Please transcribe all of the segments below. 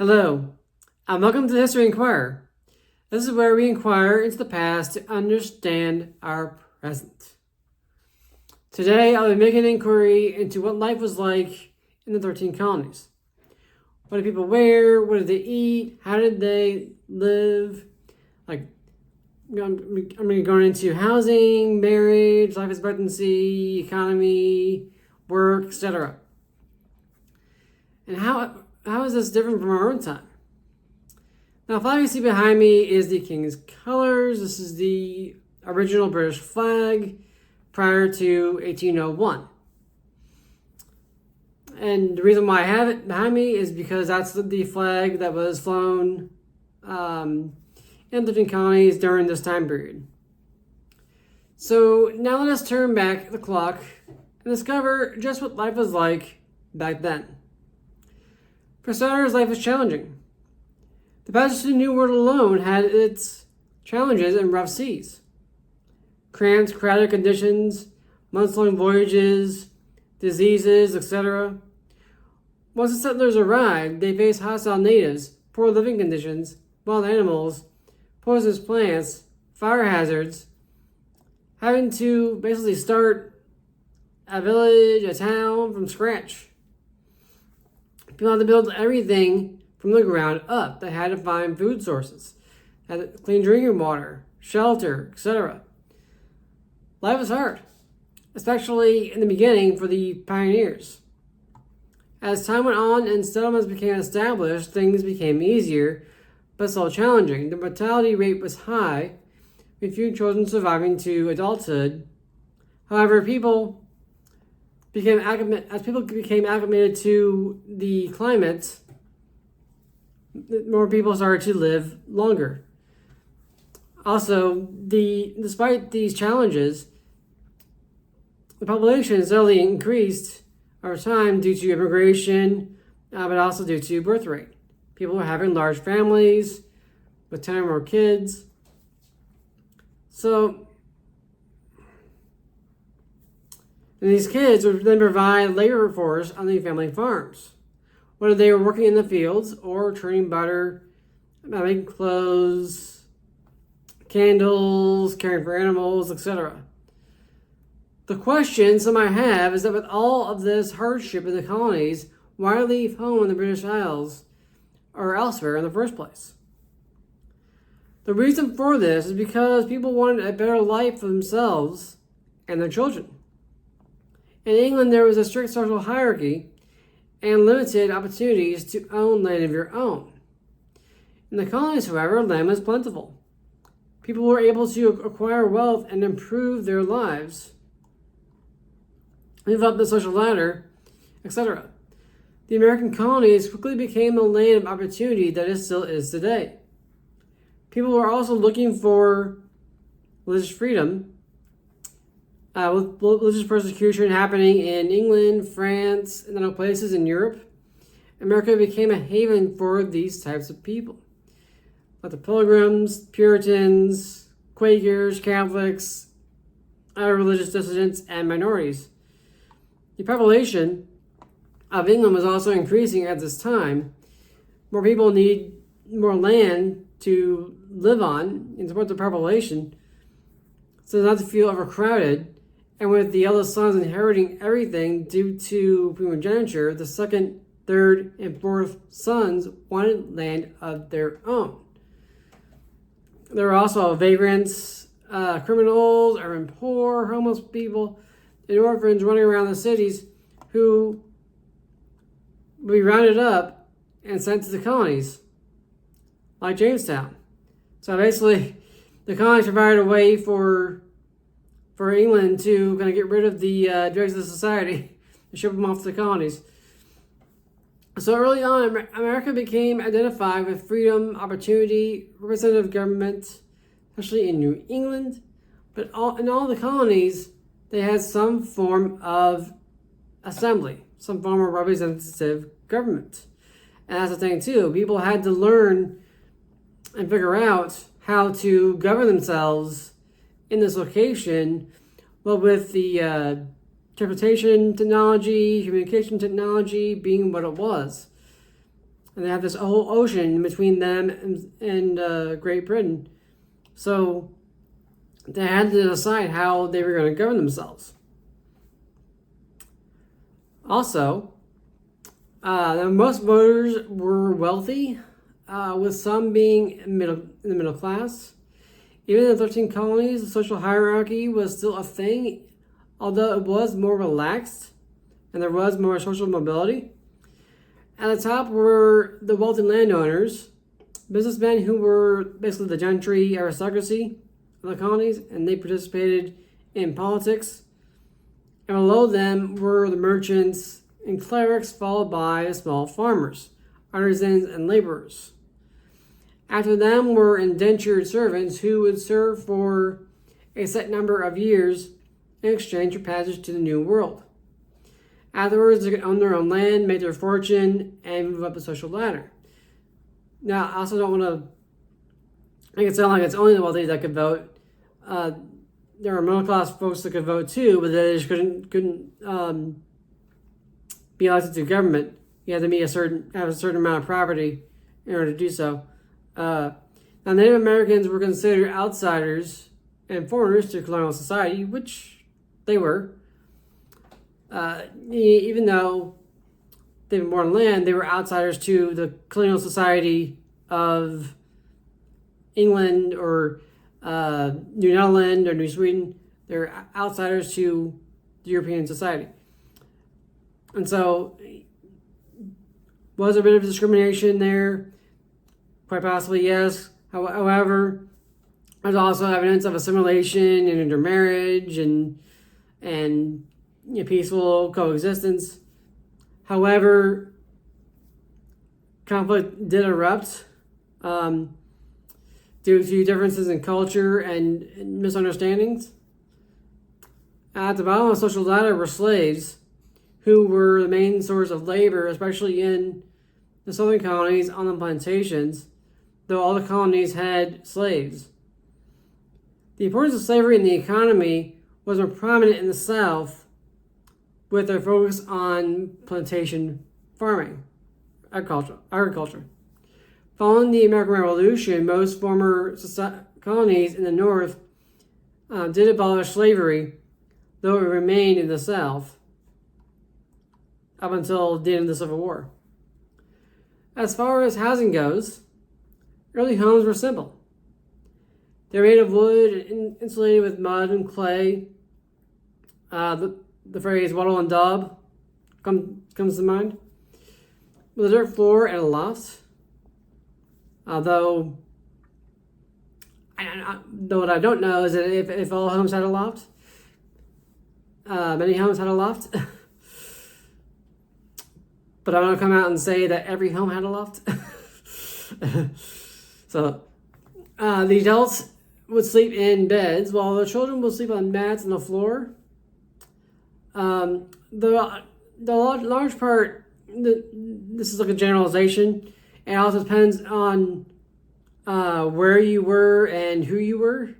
Hello, and welcome to History Inquirer. This is where we inquire into the past to understand our present. Today, I'll be making an inquiry into what life was like in the 13 colonies. What did people wear? What did they eat? How did they live? I'm going to go into housing, marriage, life expectancy, economy, work, etc. And how is this different from our own time? Now, the flag you see behind me is the King's Colors. This is the original British flag prior to 1801. And the reason why I have it behind me is because that's the flag that was flown in 13 colonies during this time period. So now let us turn back the clock and discover just what life was like back then. For starters, life was challenging. The passage to the New World alone had its challenges and rough seas. Cramped, crowded conditions, months-long voyages, diseases, etc. Once the settlers arrived, they faced hostile natives, poor living conditions, wild animals, poisonous plants, fire hazards, having to basically start a village, a town from scratch. People had to build everything from the ground up. They had to find food sources, had to clean drinking water, shelter, etc. Life was hard, especially in the beginning for the pioneers. As time went on and settlements became established, things became easier, but still challenging. The mortality rate was high, with few children surviving to adulthood. However, people became acclimated to the climate, more people started to live longer. Also, despite these challenges, the population steadily increased over time due to immigration, but also due to birth rate. People were having large families with 10 or more kids. So, and these kids would then provide labor force on the family farms, whether they were working in the fields or turning butter, making clothes, candles, caring for animals, etc. The question some might have is that with all of this hardship in the colonies, why leave home in the British Isles or elsewhere in the first place? The reason for this is because people wanted a better life for themselves and their children. In England, there was a strict social hierarchy and limited opportunities to own land of your own. In the colonies, however, land was plentiful. People were able to acquire wealth and improve their lives, move up the social ladder, etc. The American colonies quickly became a land of opportunity that it still is today. People were also looking for religious freedom, with religious persecution happening in England, France, and other places in Europe. America became a haven for these types of people, like the Pilgrims, Puritans, Quakers, Catholics, other religious dissidents, and minorities. The population of England was also increasing at this time. More people need more land to live on and support the population, so not to feel overcrowded. And with the eldest sons inheriting everything due to primogeniture, the second, third, and fourth sons wanted land of their own. There were also vagrants, criminals, urban poor, homeless people, and orphans running around the cities who would be rounded up and sent to the colonies, like Jamestown. So basically, the colonies provided a way for England to kind of get rid of the dregs of society and ship them off to the colonies. So early on, America became identified with freedom, opportunity, representative government, especially in New England. But in all the colonies, they had some form of assembly, some form of representative government. And that's the thing too. People had to learn and figure out how to govern themselves in this location, but with the transportation technology, communication technology being what it was. And they have this whole ocean between them and Great Britain. So they had to decide how they were going to govern themselves. Also, most voters were wealthy, with some being in the middle class. Even in the 13 colonies, the social hierarchy was still a thing, although it was more relaxed and there was more social mobility. At the top were the wealthy landowners, businessmen who were basically the gentry aristocracy of the colonies, and they participated in politics. And below them were the merchants and clerics, followed by the small farmers, artisans, and laborers. After them were indentured servants who would serve for a set number of years in exchange for passage to the New World. Afterwards, they could own their own land, make their fortune, and move up the social ladder. Now, I also don't want to make it sound like it's only the wealthy that could vote. There were middle class folks that could vote too, but they just couldn't be elected to government. You had to have a certain amount of property in order to do so. Now, Native Americans were considered outsiders and foreigners to colonial society, which they were. Even though they were born on land, they were outsiders to the colonial society of England or New Netherlands or New Sweden. They're outsiders to the European society. And so, was there a bit of discrimination there? Quite possibly, yes. However, there's also evidence of assimilation and intermarriage and peaceful coexistence. However, conflict did erupt due to differences in culture and misunderstandings. At the bottom of the social ladder were slaves, who were the main source of labor, especially in the southern colonies on the plantations, though all the colonies had slaves. The importance of slavery in the economy was more prominent in the South, with their focus on plantation farming, agriculture. Following the American Revolution, most former colonies in the North did abolish slavery, though it remained in the South up until the end of the Civil War. As far as housing goes, early homes were simple. They were made of wood and insulated with mud and clay. The phrase wattle and daub comes to mind. With a dirt floor and a loft. Though what I don't know is that if all homes had a loft. Many homes had a loft. But I'm going to come out and say that every home had a loft. So, the adults would sleep in beds while the children would sleep on mats on the floor. The large part, this is like a generalization. It also depends on where you were and who you were,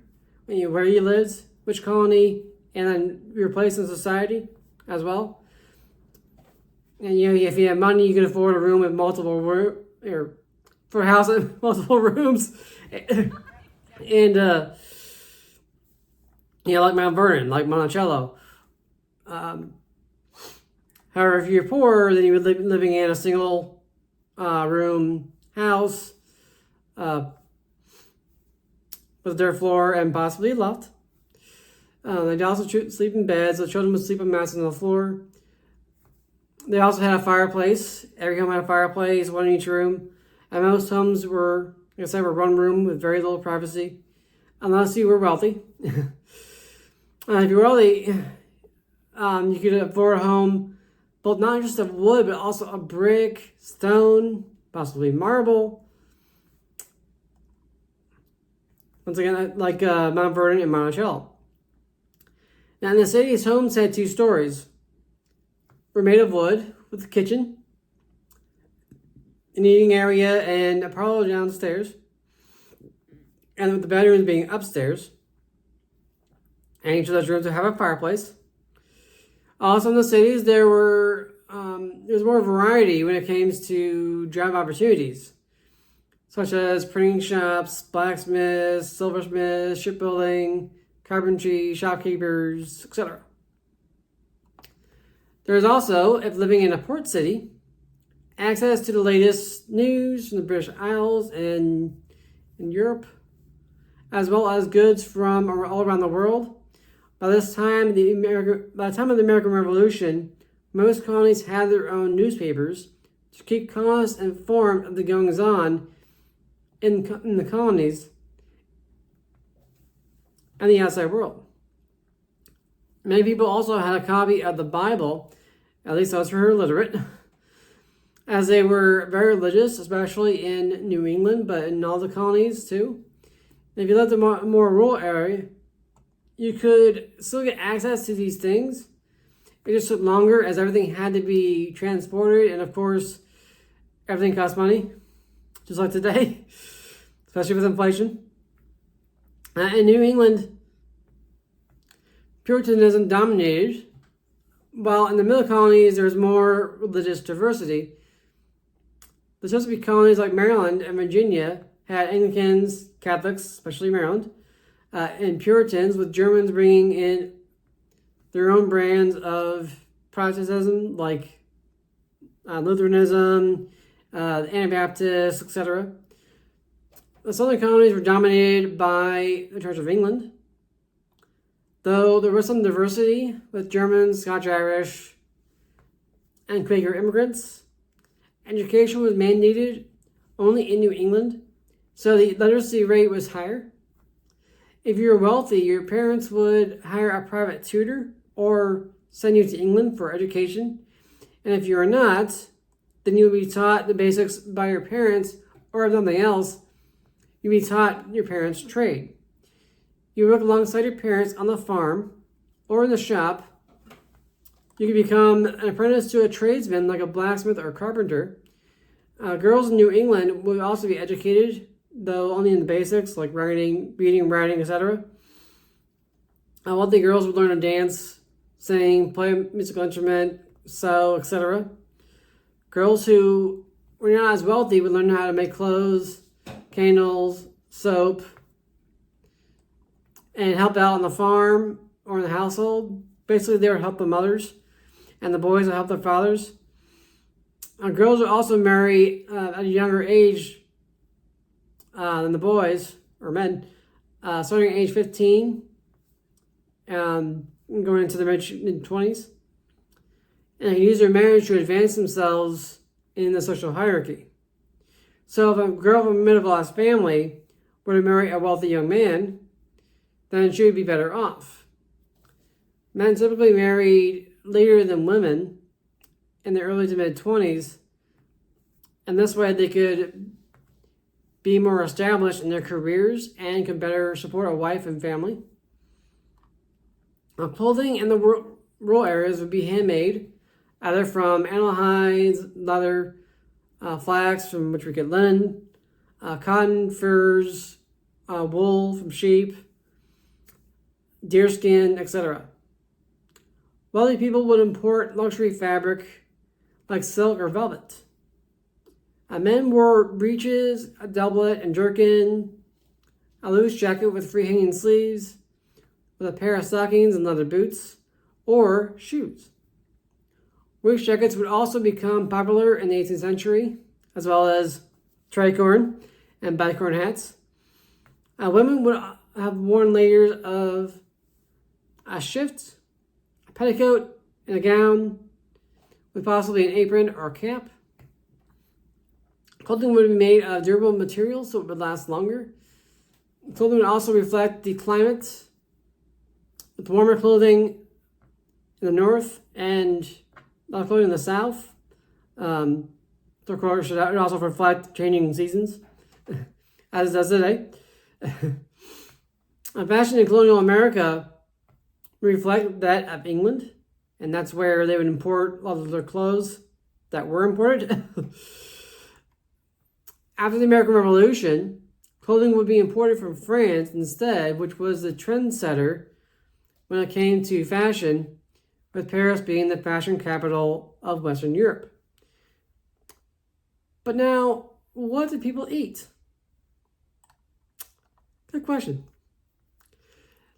where you lived, which colony, and then your place in society as well. And if you have money, you can afford a room with multiple for a house with multiple rooms, and like Mount Vernon, like Monticello. However, if you're poor, then you would be living in a single room house with a dirt floor and possibly a loft. They'd also sleep in beds. The children would sleep on mats on the floor. They also had a fireplace. Every home had a fireplace, one in each room. And most homes were, like I said, were one room with very little privacy, unless you were wealthy. If you were wealthy, you could afford a home built not just of wood, but also of brick, stone, possibly marble. Once again, like Mount Vernon and Monticello. Now, in the cities, homes had 2 stories. Were made of wood with a kitchen, an eating area, and a parlor downstairs, and with the bedrooms being upstairs. And each of those rooms would have a fireplace. Also in the cities, there were there's more variety when it comes to job opportunities, such as printing shops, blacksmiths, silversmiths, shipbuilding, carpentry, shopkeepers, etc. There is also, if living in a port city, access to the latest news from the British Isles and in Europe, as well as goods from all around the world. By the time of the American Revolution, most colonies had their own newspapers to keep colonists informed of the goings-on in the colonies and the outside world. Many people also had a copy of the Bible, at least those who were illiterate, as they were very religious, especially in New England, but in all the colonies too. If you lived in a more rural area, you could still get access to these things. It just took longer as everything had to be transported, and of course, everything costs money, just like today, especially with inflation. In New England, Puritanism dominated, while in the middle colonies there was more religious diversity. The Chesapeake colonies like Maryland and Virginia had Anglicans, Catholics, especially Maryland, and Puritans, with Germans bringing in their own brands of Protestantism, like Lutheranism, Anabaptists, etc. The southern colonies were dominated by the Church of England, though there was some diversity with Germans, Scotch-Irish, and Quaker immigrants. Education was mandated only in New England, so the literacy rate was higher. If you were wealthy, your parents would hire a private tutor or send you to England for education. And if you were not, then you would be taught the basics by your parents, or if nothing else, you'd be taught your parents' trade. You work alongside your parents on the farm or in the shop. You could become an apprentice to a tradesman like a blacksmith or carpenter. Girls in New England would also be educated, though only in the basics like reading, writing, etc. Wealthy girls would learn to dance, sing, play a musical instrument, sew, etc. Girls who were not as wealthy would learn how to make clothes, candles, soap, and help out on the farm or in the household. Basically, they would help the mothers, and the boys would help their fathers. Girls would also marry at a younger age than the boys, or men, starting at age 15, going into the mid-20s. And use their marriage to advance themselves in the social hierarchy. So if a girl from a middle-class family were to marry a wealthy young man, then she would be better off. Men typically married later than women in the early to mid-20s, and this way they could be more established in their careers and could better support a wife and family. Clothing in the rural areas would be handmade, either from animal hides, leather, flax, from which we get linen, cotton, furs, wool from sheep, deerskin, etc. Wealthy people would import luxury fabric like silk or velvet. Men wore breeches, a doublet and jerkin, a loose jacket with free-hanging sleeves, with a pair of stockings and leather boots, or shoes. Waist jackets would also become popular in the 18th century, as well as tricorn and bicorn hats. Women would have worn layers of a shift, a petticoat, and a gown, with possibly an apron or cap. Clothing would be made of durable materials so it would last longer. Clothing would also reflect the climate, with warmer clothing in the north and light clothing in the south. Of course, it would also reflect changing seasons, as it does today. Fashion in colonial America reflect that of England, and that's where they would import a lot of their clothes that were imported. After the American Revolution, clothing would be imported from France instead, which was the trendsetter when it came to fashion, with Paris being the fashion capital of Western Europe. But now, what did people eat? Good question.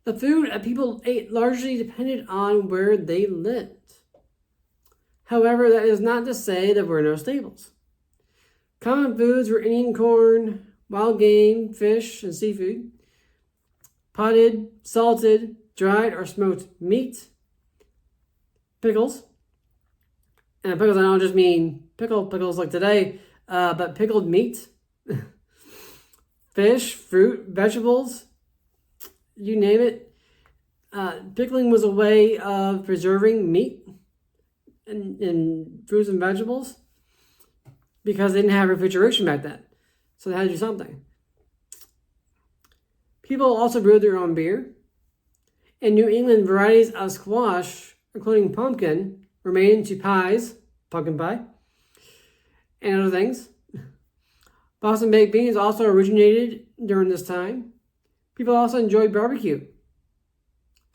The food that people ate largely depended on where they lived. However, that is not to say there were no staples. Common foods were Indian corn, wild game, fish, and seafood, potted, salted, dried, or smoked meat, pickles. And pickles, I don't just mean pickles like today, but pickled meat, fish, fruit, vegetables, you name it. Pickling was a way of preserving meat and fruits and vegetables because they didn't have refrigeration back then. So they had to do something. People also brewed their own beer. In New England, varieties of squash, including pumpkin, were made into pies, pumpkin pie, and other things. Boston baked beans also originated during this time. People also enjoyed barbecue.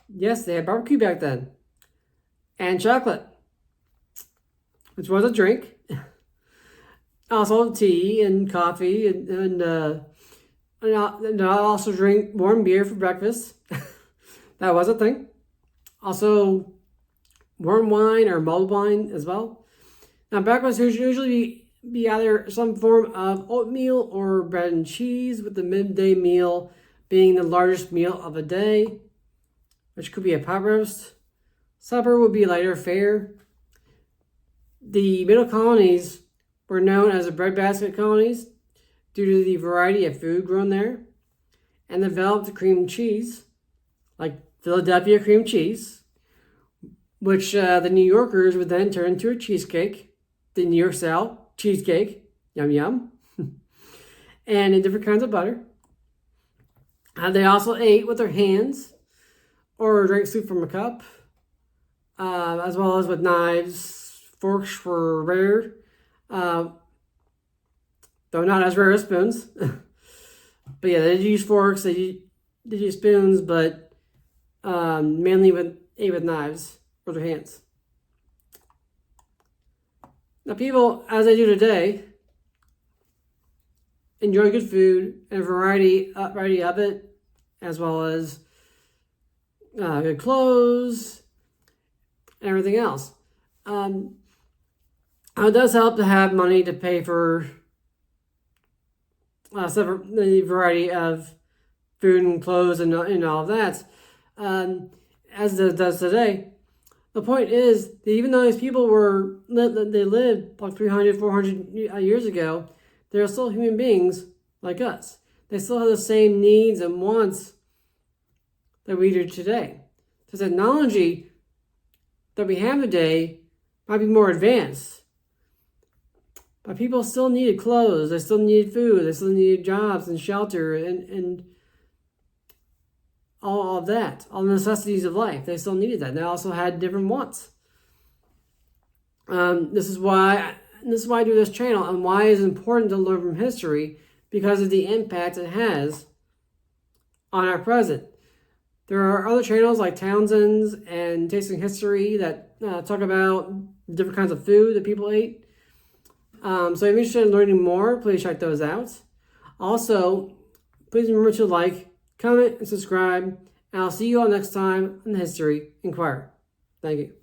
Yes, they had barbecue back then. And chocolate, which was a drink. Also tea and coffee and I also drink warm beer for breakfast. That was a thing. Also warm wine or mulled wine as well. Now breakfast would usually be either some form of oatmeal or bread and cheese, with the midday meal being the largest meal of the day, which could be a pot roast. Supper would be lighter fare. The middle colonies were known as the breadbasket colonies due to the variety of food grown there, and developed cream cheese, like Philadelphia cream cheese, which the New Yorkers would then turn into a cheesecake, the New York style cheesecake, yum yum, and in different kinds of butter. They also ate with their hands or drank soup from a cup, as well as with knives. Forks were rare, though not as rare as spoons. But yeah, they did use forks, they did use spoons, but mainly ate with knives or their hands. Now people, as they do today, enjoy good food and a variety of it, as well as good clothes and everything else. It does help to have money to pay for the variety of food and clothes and all of that, as it does today. The point is that even though these people they lived like 300, 400 years ago, they're still human beings like us. They still have the same needs and wants that we do today. The technology that we have today might be more advanced, but people still needed clothes, they still needed food, they still needed jobs and shelter and all of that, all the necessities of life. They still needed that. They also had different wants. This is why I do this channel, and why it's important to learn from history, because of the impact it has on our present. There are other channels like Townsend's and Tasting History that talk about different kinds of food that people ate. So if you're interested in learning more, please check those out. Also, please remember to like, comment, and subscribe. And I'll see you all next time on the History Inquirer. Thank you.